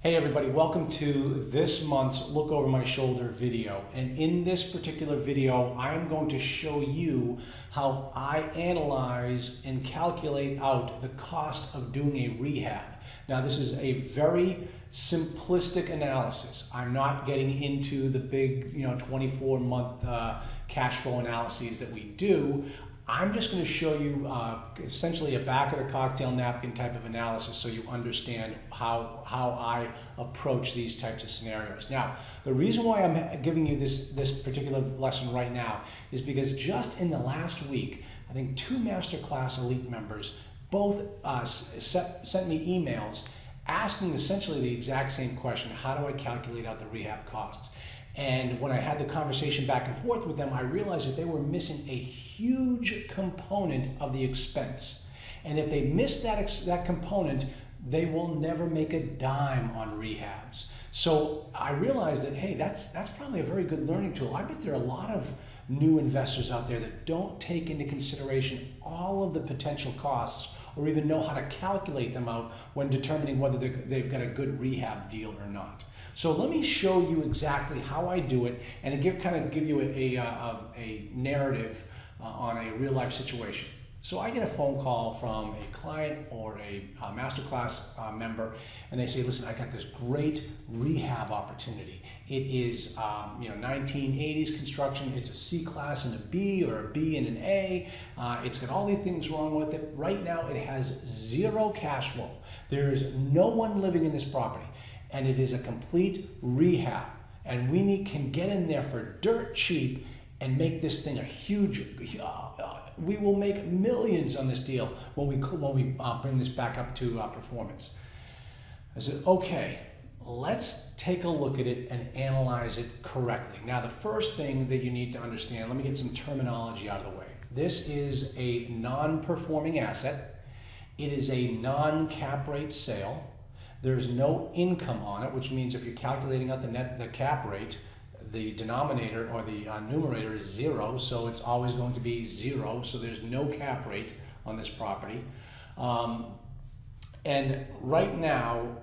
Hey everybody, welcome to this month's Look Over My Shoulder video. And in this particular video, I'm going to show you how I analyze and calculate out the cost of doing a rehab. Now this is a very simplistic analysis. I'm not getting into the big 24-month cash flow analyses that we do. I'm just going to show you essentially a back of the cocktail napkin type of analysis so you understand how I approach these types of scenarios. Now, the reason why I'm giving you this particular lesson right now is because just in the last week, I think 2 Masterclass Elite members both sent me emails asking essentially the exact same question: how do I calculate out the rehab costs? And when I had the conversation back and forth with them, I realized that they were missing a huge component of the expense. And if they miss that component, they will never make a dime on rehabs. So I realized that, hey, that's probably a very good learning tool. I bet there are a lot of new investors out there that don't take into consideration all of the potential costs or even know how to calculate them out when determining whether they've got a good rehab deal or not. So let me show you exactly how I do it and kind of give you a narrative on a real life situation. So I get a phone call from a client or a Masterclass member, and they say, listen, I got this great rehab opportunity. It is 1980s construction. It's a C class and a B, or a B and an A. It's got all these things wrong with it. Right now it has zero cash flow. There is no one living in this property, and it is a complete rehab. And we can get in there for dirt cheap and make this thing a huge, we will make millions on this deal when we bring this back up to performance. I said, okay, let's take a look at it and analyze it correctly. Now, the first thing that you need to understand, let me get some terminology out of the way. This is a non-performing asset. It is a non-cap rate sale. There's no income on it, which means if you're calculating out the cap rate, the denominator or the numerator is 0, so it's always going to be 0, so there's no cap rate on this property. And right now,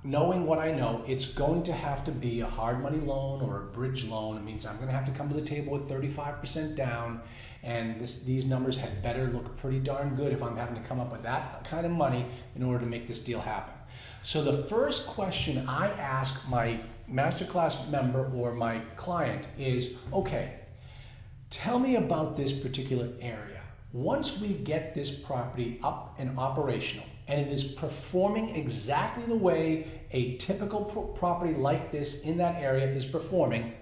knowing what I know, it's going to have to be a hard money loan or a bridge loan. It means I'm going to have to come to the table with 35% down, and these numbers had better look pretty darn good if I'm having to come up with that kind of money in order to make this deal happen. So the first question I ask my Masterclass member or my client is, okay, tell me about this particular area. Once we get this property up and operational, and it is performing exactly the way a typical property like this in that area is performing,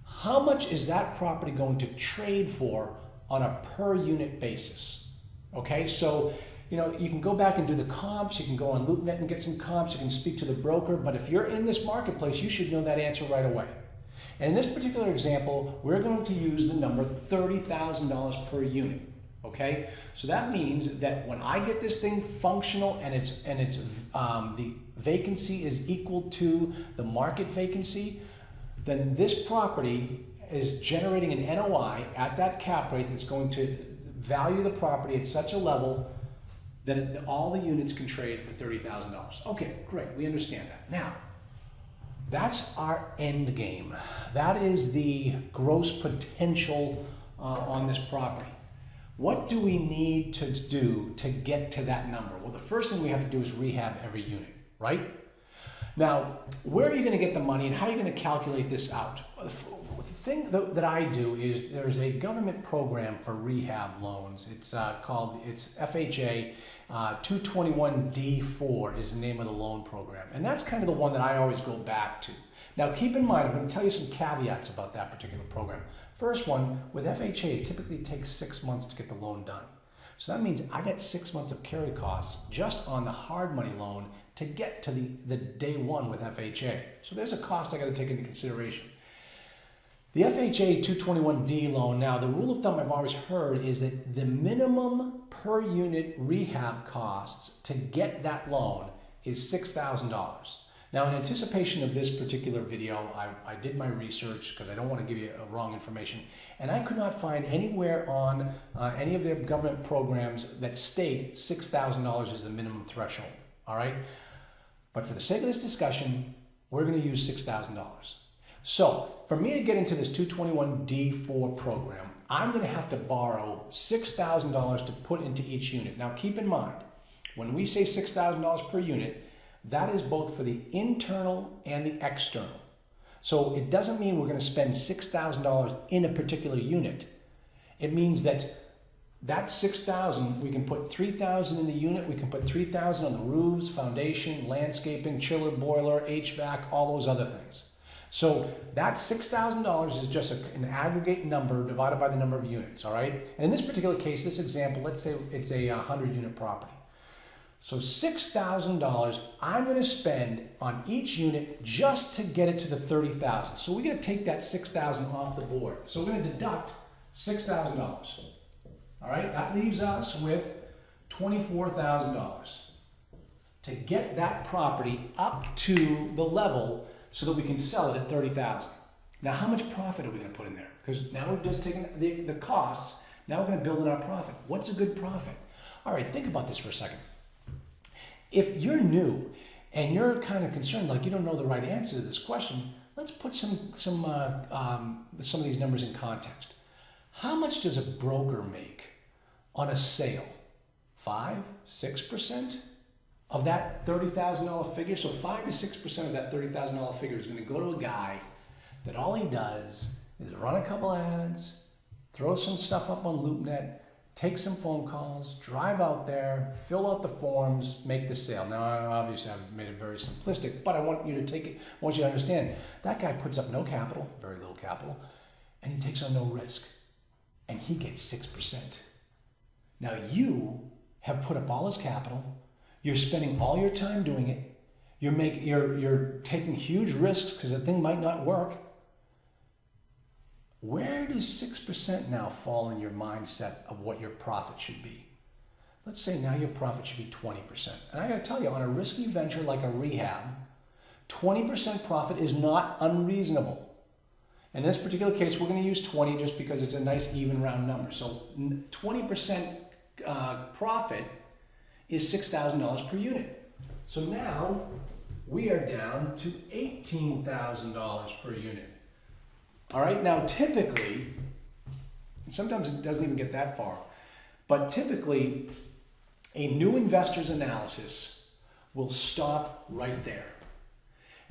how much is that property going to trade for on a per unit basis? Okay, so you can go back and do the comps, you can go on LoopNet and get some comps, you can speak to the broker, but if you're in this marketplace, you should know that answer right away. And in this particular example, we're going to use the number $30,000 per unit. Okay, so that means that when I get this thing functional and the vacancy is equal to the market vacancy, then this property is generating an NOI at that cap rate that's going to value the property at such a level that all the units can trade for $30,000. Okay, great, we understand that. Now, that's our end game. That is the gross potential on this property. What do we need to do to get to that number? Well, the first thing we have to do is rehab every unit, right? Now, where are you going to get the money and how are you going to calculate this out? The thing that I do is there's a government program for rehab loans. It's FHA 221D4 is the name of the loan program. And that's kind of the one that I always go back to. Now, keep in mind, I'm going to tell you some caveats about that particular program. First one, with FHA, it typically takes 6 months to get the loan done. So that means I get 6 months of carry costs just on the hard money loan to get to the day one with FHA. So there's a cost I got to take into consideration. The FHA 221D loan, now the rule of thumb I've always heard is that the minimum per unit rehab costs to get that loan is $6,000. Now, in anticipation of this particular video, I did my research because I don't want to give you wrong information, and I could not find anywhere on any of their government programs that state $6,000 is the minimum threshold, all right? But for the sake of this discussion, we're going to use $6,000. So for me to get into this 221D4 program, I'm going to have to borrow $6,000 to put into each unit. Now keep in mind, when we say $6,000 per unit, that is both for the internal and the external. So it doesn't mean we're going to spend $6,000 in a particular unit. It means that $6,000, we can put $3,000 in the unit, we can put $3,000 on the roofs, foundation, landscaping, chiller, boiler, HVAC, all those other things. So that $6,000 is just an aggregate number divided by the number of units, all right? And in this particular case, this example, let's say it's a 100-unit property. So $6,000 I'm going to spend on each unit just to get it to the $30,000. So we're going to take that $6,000 off the board. So we're going to deduct $6,000. All right, that leaves us with $24,000 to get that property up to the level so that we can sell it at $30,000. Now, how much profit are we going to put in there? Because now we've just taken the costs. Now we're going to build in our profit. What's a good profit? All right, think about this for a second. If you're new and you're kind of concerned, like you don't know the right answer to this question, let's put some of these numbers in context. How much does a broker make on a sale? 5%, 6% of that $30,000 figure? So 5 to 6% of that $30,000 figure is going to go to a guy that all he does is run a couple ads, throw some stuff up on LoopNet, take some phone calls, drive out there, fill out the forms, make the sale. Now, obviously, I've made it very simplistic, but I want you to take it, I want you to understand, that guy puts up no capital, very little capital, and he takes on no risk, and he gets 6%. Now, you have put up all his capital, you're spending all your time doing it, you're taking huge risks because the thing might not work. Where does 6% now fall in your mindset of what your profit should be? Let's say now your profit should be 20%. And I got to tell you, on a risky venture like a rehab, 20% profit is not unreasonable. In this particular case, we're going to use 20 just because it's a nice even round number. So 20% profit is $6,000 per unit. So now we are down to $18,000 per unit. All right, now typically, and sometimes it doesn't even get that far, but typically a new investor's analysis will stop right there.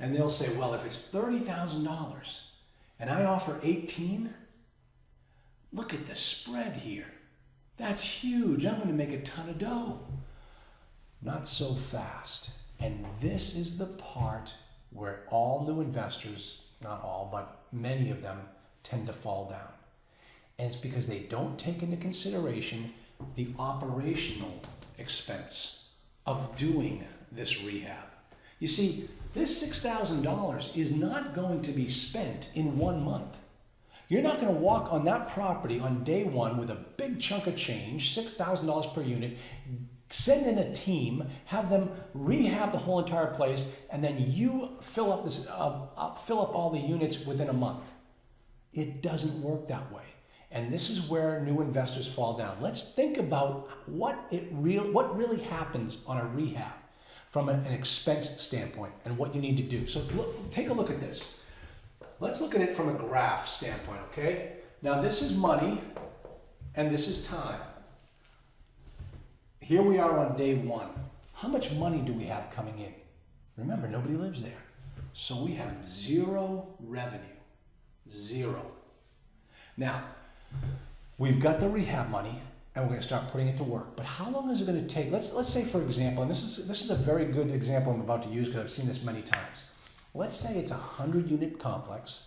And they'll say, well, if it's $30,000 and I offer 18, look at the spread here. That's huge. I'm going to make a ton of dough. Not so fast. And this is the part where all new investors, not all, but many of them tend to fall down. And it's because they don't take into consideration the operational expense of doing this rehab. You see, this $6,000 is not going to be spent in 1 month. You're not going to walk on that property on day one with a big chunk of change, $6,000 per unit, send in a team, have them rehab the whole entire place, and then you fill up all the units within a month. It doesn't work that way. And this is where new investors fall down. Let's think about what really happens on a rehab from an expense standpoint and what you need to do. So take a look at this. Let's look at it from a graph standpoint, okay? Now this is money and this is time. Here we are on day one. How much money do we have coming in? Remember, nobody lives there. So we have zero revenue. Zero. Now, we've got the rehab money and we're going to start putting it to work. But how long is it going to take? Let's say, for example, and this is a very good example I'm about to use because I've seen this many times. Let's say it's a 100-unit complex.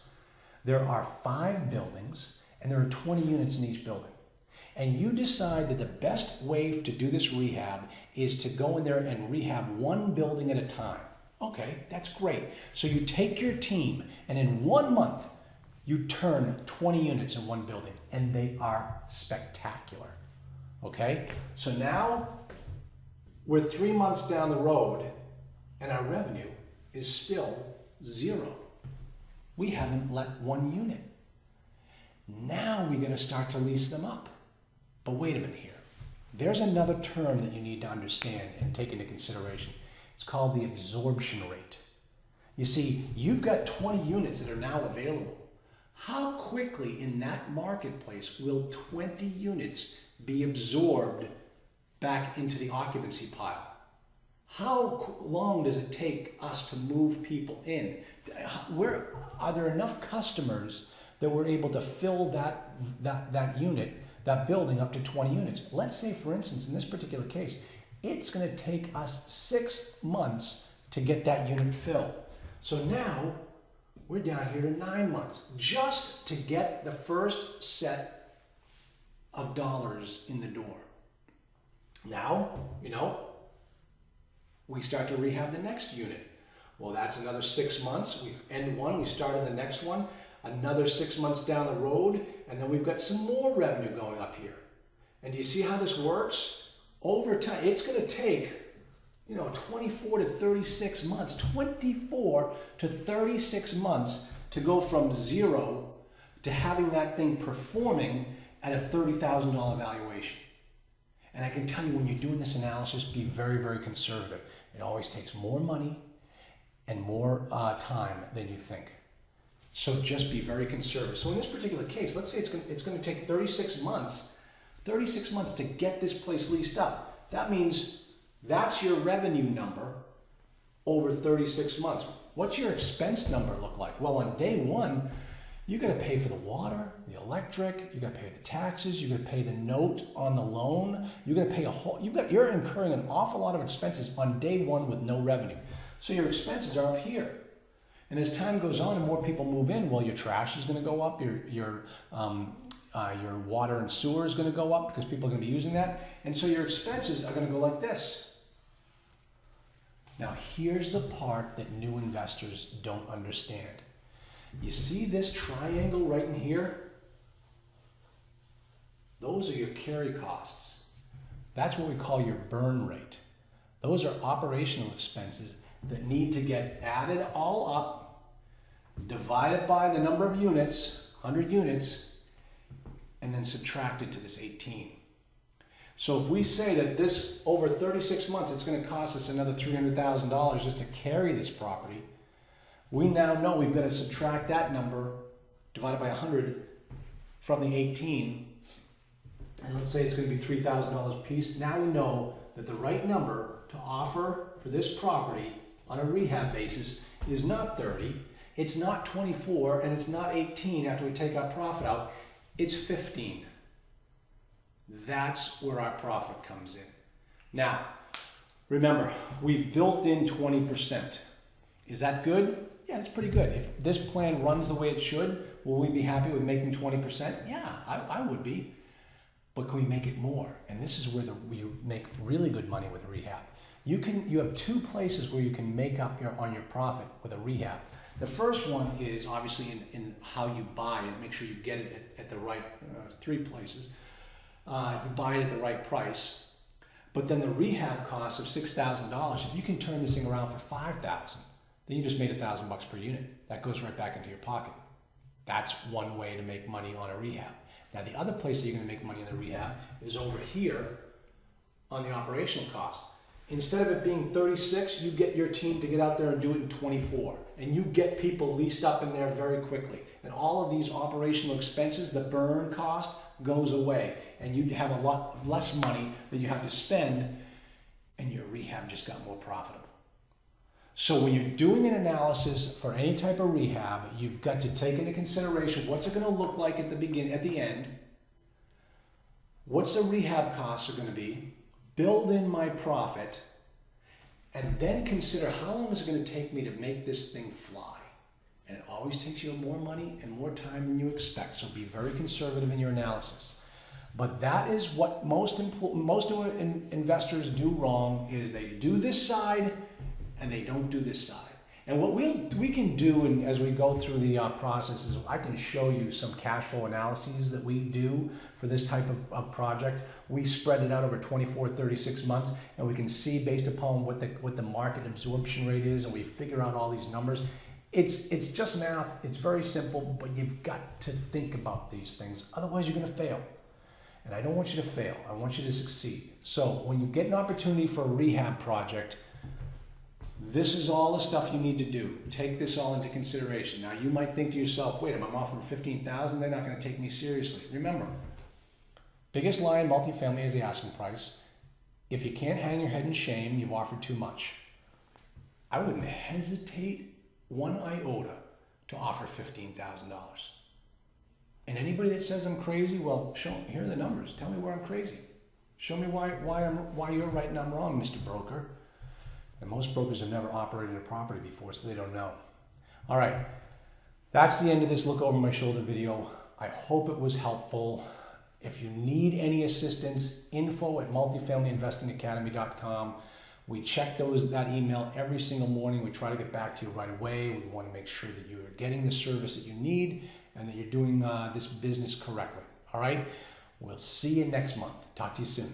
There are 5 buildings and there are 20 units in each building. And you decide that the best way to do this rehab is to go in there and rehab 1 building at a time. Okay, that's great. So you take your team and in 1 month, you turn 20 units in 1 building and they are spectacular. Okay, so now we're 3 months down the road and our revenue is still 0. We haven't let 1 unit. Now we're going to start to lease them up. But wait a minute here. There's another term that you need to understand and take into consideration. It's called the absorption rate. You see, you've got 20 units that are now available. How quickly in that marketplace will 20 units be absorbed back into the occupancy pile? How long does it take us to move people in? Are there enough customers that we're able to fill that unit, that building up to 20 units? Let's say, for instance, in this particular case, it's going to take us 6 months to get that unit filled. So now we're down here to 9 months just to get the first set of dollars in the door. Now, we start to rehab the next unit. Well, that's another 6 months. We end one, we started the next one, another 6 months down the road, and then we've got some more revenue going up here. And do you see how this works? Over time, it's going to take 24 to 36 months, 24 to 36 months to go from zero to having that thing performing at a $30,000 valuation. And I can tell you, when you're doing this analysis, be very, very conservative. It always takes more money and more time than you think. So just be very conservative. So in this particular case, let's say it's going to take 36 months to get this place leased up. That means that's your revenue number over 36 months. What's your expense number look like? Well, on day one, you got to pay for the water, the electric, you got to pay the taxes, you got to pay the note on the loan, you got to pay you're incurring an awful lot of expenses on day one with no revenue. So your expenses are up here. And as time goes on and more people move in, well, your trash is going to go up, your water and sewer is going to go up because people are going to be using that. And so your expenses are going to go like this. Now, here's the part that new investors don't understand. You see this triangle right in here? Those are your carry costs. That's what we call your burn rate. Those are operational expenses that need to get added all up, divided by the number of units, 100 units, and then subtracted to this 18. So if we say that this, over 36 months, it's going to cost us another $300,000 just to carry this property, we now know we've got to subtract that number divided by 100 from the 18, and let's say it's going to be $3,000 a piece. Now we know that the right number to offer for this property on a rehab basis is not 30, it's not 24, and it's not 18 after we take our profit out, it's 15. That's where our profit comes in. Now, remember, we've built in 20%. Is that good? Yeah, that's pretty good. If this plan runs the way it should, will we be happy with making 20%? Yeah, I would be. But can we make it more? And this is where you make really good money with a rehab. You have two places where you can make up on your profit with a rehab. The first one is obviously in how you buy it. Make sure you get it at the right, 3 places. You buy it at the right price. But then the rehab cost of $6,000, if you can turn this thing around for $5,000, then you just made $1,000 per unit. That goes right back into your pocket. That's one way to make money on a rehab. Now, the other place that you're going to make money in the rehab is over here on the operational costs. Instead of it being 36, you get your team to get out there and do it in 24. And you get people leased up in there very quickly. And all of these operational expenses, the burn cost, goes away. And you have a lot less money that you have to spend, and your rehab just got more profitable. So when you're doing an analysis for any type of rehab, you've got to take into consideration what's it going to look like at the end, what's the rehab costs are going to be, build in my profit, and then consider how long is it going to take me to make this thing fly. And it always takes you more money and more time than you expect, so be very conservative in your analysis. But that is what most investors do wrong, is they do this side and they don't do this side. And what we can do, and as we go through the process, is I can show you some cash flow analyses that we do for this type of project. We spread it out over 24, 36 months, and we can see based upon what the market absorption rate is, and we figure out all these numbers. It's just math. It's very simple, but you've got to think about these things. Otherwise, you're going to fail. And I don't want you to fail. I want you to succeed. So when you get an opportunity for a rehab project, This is all the stuff you need to do. Take this all into consideration. Now you might think to yourself, wait, I'm offering $15,000, they're not going to take me seriously. Remember, biggest lie in multifamily is the asking price. If you can't hang your head in shame, you've offered too much. I wouldn't hesitate one iota to offer $15,000. And anybody that says I'm crazy, well, here are the numbers. Tell me where I'm crazy. Show me why you're right and I'm wrong, Mr. Broker. And most brokers have never operated a property before, so they don't know. All right, that's the end of this look over my shoulder video. I hope it was helpful. If you need any assistance, info@multifamilyinvestingacademy.com. We check that email every single morning. We try to get back to you right away. We want to make sure that you are getting the service that you need and that you're doing this business correctly. All right, we'll see you next month. Talk to you soon.